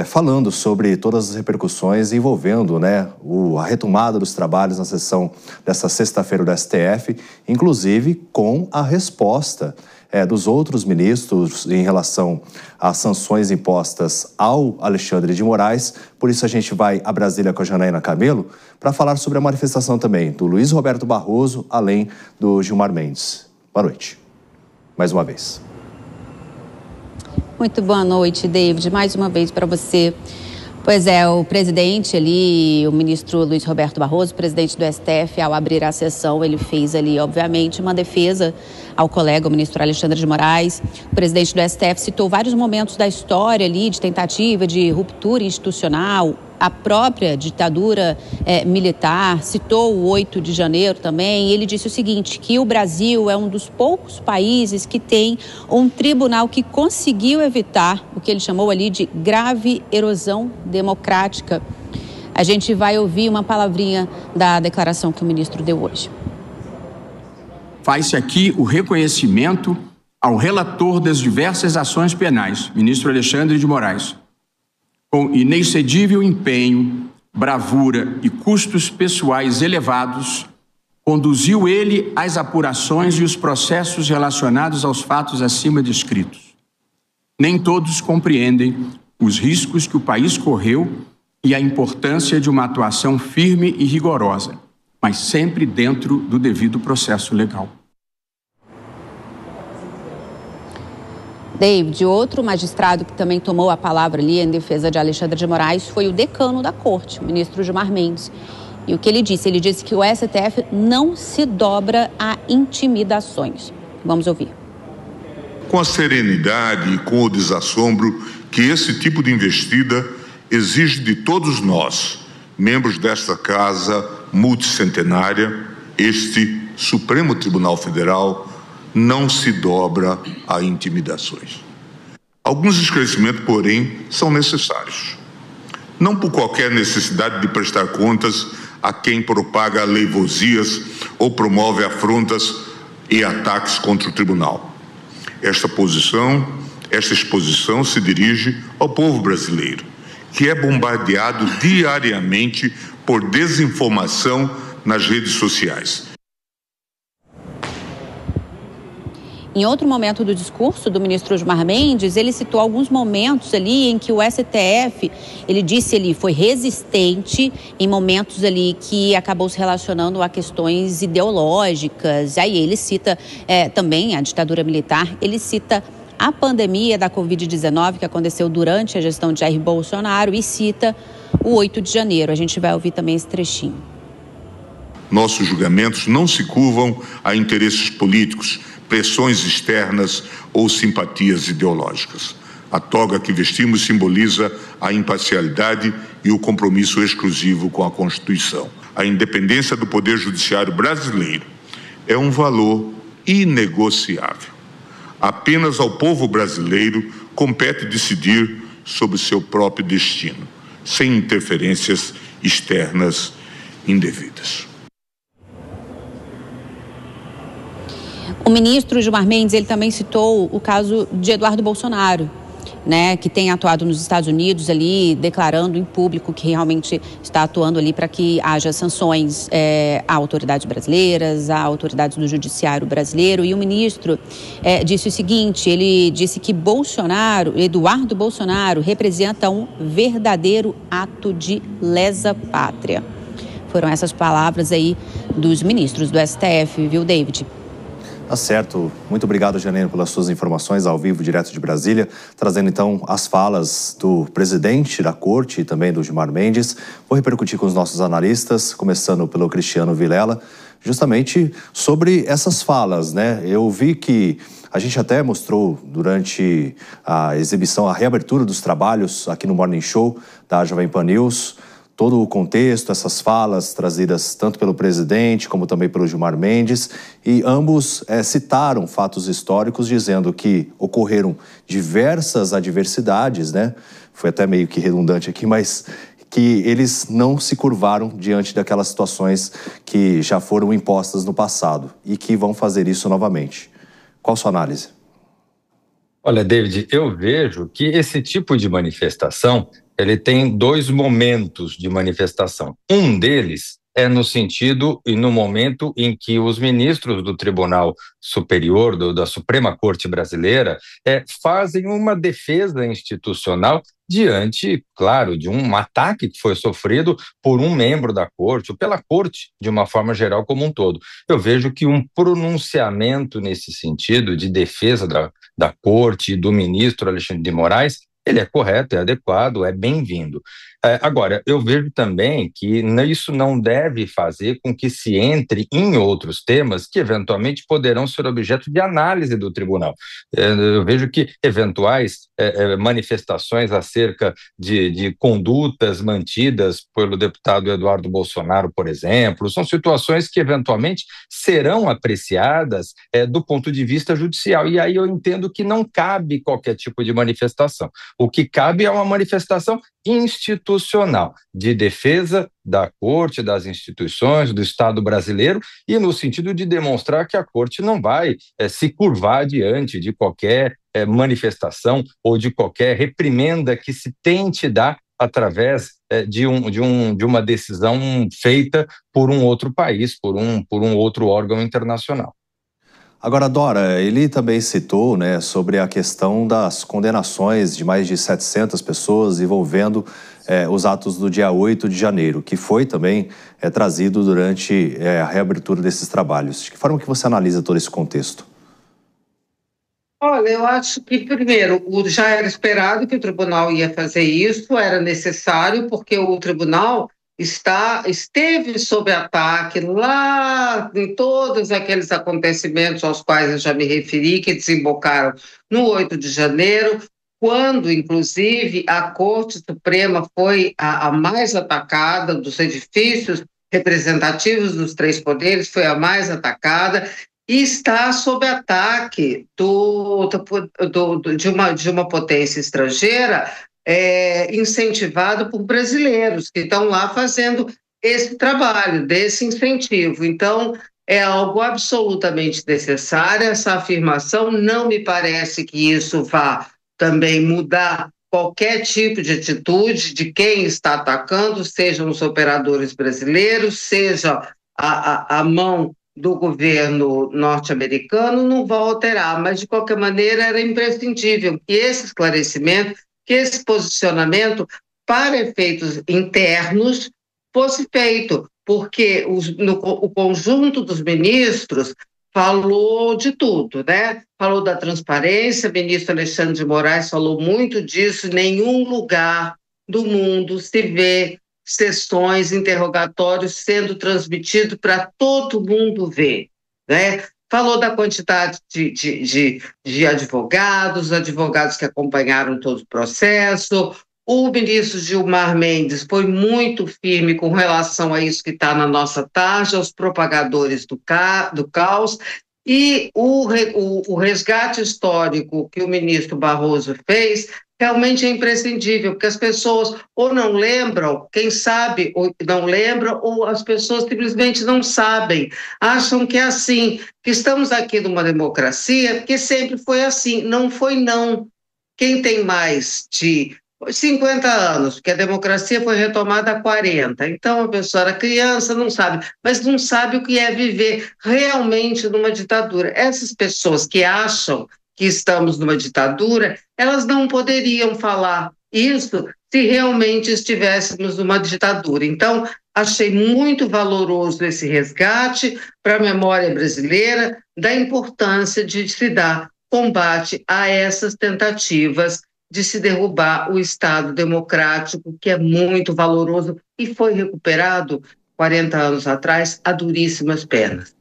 falando sobre todas as repercussões envolvendo, né, a retomada dos trabalhos na sessão dessa sexta-feira do STF, inclusive com a resposta dos outros ministros em relação às sanções impostas ao Alexandre de Moraes. Por isso a gente vai a Brasília com a Janaína Camelo para falar sobre a manifestação também do Luiz Roberto Barroso, além do Gilmar Mendes. Boa noite, mais uma vez. Muito boa noite, David. Mais uma vez para você. Pois é, o presidente ali, o ministro Luiz Roberto Barroso, presidente do STF, ao abrir a sessão, ele fez ali, obviamente, uma defesa ao colega, o ministro Alexandre de Moraes. O presidente do STF citou vários momentos da história ali de tentativa de ruptura institucional, a própria ditadura militar, citou o 8 de janeiro também, e ele disse o seguinte, que o Brasil é um dos poucos países que tem um tribunal que conseguiu evitar o que ele chamou ali de grave erosão democrática. A gente vai ouvir uma palavrinha da declaração que o ministro deu hoje. Faz-se aqui o reconhecimento ao relator das diversas ações penais, ministro Alexandre de Moraes. Com inexcedível empenho, bravura e custos pessoais elevados, conduziu ele as apurações e os processos relacionados aos fatos acima descritos. Nem todos compreendem os riscos que o país correu e a importância de uma atuação firme e rigorosa, mas sempre dentro do devido processo legal. David, outro magistrado que também tomou a palavra ali em defesa de Alexandre de Moraes foi o decano da corte, o ministro Gilmar Mendes. E o que ele disse? Ele disse que o STF não se dobra a intimidações. Vamos ouvir. Com a serenidade e com o desassombro que esse tipo de investida exige de todos nós, membros desta casa multicentenária, este Supremo Tribunal Federal não se dobra a intimidações. Alguns esclarecimentos, porém, são necessários. Não por qualquer necessidade de prestar contas a quem propaga aleivosias ou promove afrontas e ataques contra o tribunal. Esta exposição se dirige ao povo brasileiro, que é bombardeado diariamente por desinformação nas redes sociais. Em outro momento do discurso do ministro Gilmar Mendes, ele citou alguns momentos ali em que o STF, ele disse ali, foi resistente em momentos ali que acabou se relacionando a questões ideológicas. Aí ele cita também a ditadura militar, ele cita a pandemia da Covid-19 que aconteceu durante a gestão de Jair Bolsonaro e cita o 8 de janeiro. A gente vai ouvir também esse trechinho. Nossos julgamentos não se curvam a interesses políticos, pressões externas ou simpatias ideológicas. A toga que vestimos simboliza a imparcialidade e o compromisso exclusivo com a Constituição. A independência do Poder Judiciário brasileiro é um valor inegociável. Apenas ao povo brasileiro compete decidir sobre seu próprio destino, sem interferências externas indevidas. O ministro Gilmar Mendes, ele também citou o caso de Eduardo Bolsonaro, né, que tem atuado nos Estados Unidos ali, declarando em público que realmente está atuando ali para que haja sanções a autoridades brasileiras, a autoridades do judiciário brasileiro. E o ministro disse o seguinte, ele disse que Eduardo Bolsonaro, representa um verdadeiro ato de lesa pátria. Foram essas palavras aí dos ministros do STF, viu, David? Tá certo. Muito obrigado, Janeiro, pelas suas informações ao vivo, direto de Brasília, trazendo então as falas do presidente da corte e também do Gilmar Mendes. Vou repercutir com os nossos analistas, começando pelo Cristiano Vilela, justamente sobre essas falas, né? Eu vi que a gente até mostrou durante a exibição, a reabertura dos trabalhos aqui no Morning Show da Jovem Pan News, todo o contexto, essas falas trazidas tanto pelo presidente como também pelo Gilmar Mendes, e ambos citaram fatos históricos dizendo que ocorreram diversas adversidades, né? Foi até meio que redundante aqui, mas que eles não se curvaram diante daquelas situações que já foram impostas no passado e que vão fazer isso novamente. Qual a sua análise? Olha, David, eu vejo que esse tipo de manifestação, ele tem dois momentos de manifestação. Um deles é no sentido e no momento em que os ministros do Tribunal Superior, da Suprema Corte Brasileira, fazem uma defesa institucional diante, claro, de um ataque que foi sofrido por um membro da corte, ou pela corte, de uma forma geral como um todo. Eu vejo que um pronunciamento nesse sentido de defesa da corte e do ministro Alexandre de Moraes, ele é correto, é adequado, é bem-vindo. Agora, eu vejo também que isso não deve fazer com que se entre em outros temas que eventualmente poderão ser objeto de análise do tribunal. Eu vejo que eventuais manifestações acerca de condutas mantidas pelo deputado Eduardo Bolsonaro, por exemplo, são situações que eventualmente serão apreciadas do ponto de vista judicial. E aí eu entendo que não cabe qualquer tipo de manifestação. O que cabe é uma manifestação institucional, de defesa da corte, das instituições, do Estado brasileiro, e no sentido de demonstrar que a corte não vai se curvar diante de qualquer manifestação ou de qualquer reprimenda que se tente dar através de uma decisão feita por um outro país, por um outro órgão internacional. Agora, Dora, ele também citou, né, sobre a questão das condenações de mais de 700 pessoas envolvendo os atos do dia 8 de janeiro, que foi também trazido durante a reabertura desses trabalhos. De que forma que você analisa todo esse contexto? Olha, eu acho que, primeiro, já era esperado que o tribunal ia fazer isso, era necessário, porque o tribunal esteve sob ataque lá em todos aqueles acontecimentos aos quais eu já me referi, que desembocaram no 8 de janeiro, quando, inclusive, a Corte Suprema foi a mais atacada dos edifícios representativos dos três poderes, foi a mais atacada, e está sob ataque de uma potência estrangeira, incentivado por brasileiros que estão lá fazendo esse trabalho, desse incentivo. Então, é algo absolutamente necessário essa afirmação. Não me parece que isso vá também mudar qualquer tipo de atitude de quem está atacando, sejam os operadores brasileiros, seja a mão do governo norte-americano, não vai alterar, mas de qualquer maneira era imprescindível que esse esclarecimento, que esse posicionamento para efeitos internos fosse feito, porque o conjunto dos ministros falou de tudo, né? Falou da transparência, o ministro Alexandre de Moraes falou muito disso, em nenhum lugar do mundo se vê sessões, interrogatórios sendo transmitido para todo mundo ver, né? Falou da quantidade de advogados que acompanharam todo o processo. O ministro Gilmar Mendes foi muito firme com relação a isso que está na nossa tarja, aos propagadores do caos, e o resgate histórico que o ministro Barroso fez realmente é imprescindível, porque as pessoas ou não lembram, quem sabe ou não lembram, ou as pessoas simplesmente não sabem, acham que é assim, que estamos aqui numa democracia, porque sempre foi assim. Não foi, não. Quem tem mais de 50 anos, porque a democracia foi retomada há 40, então a pessoa era criança, não sabe, mas não sabe o que é viver realmente numa ditadura. Essas pessoas que acham que estamos numa ditadura, elas não poderiam falar isso se realmente estivéssemos numa ditadura. Então, achei muito valoroso esse resgate para a memória brasileira da importância de se dar combate a essas tentativas de se derrubar o Estado democrático, que é muito valoroso e foi recuperado 40 anos atrás a duríssimas penas.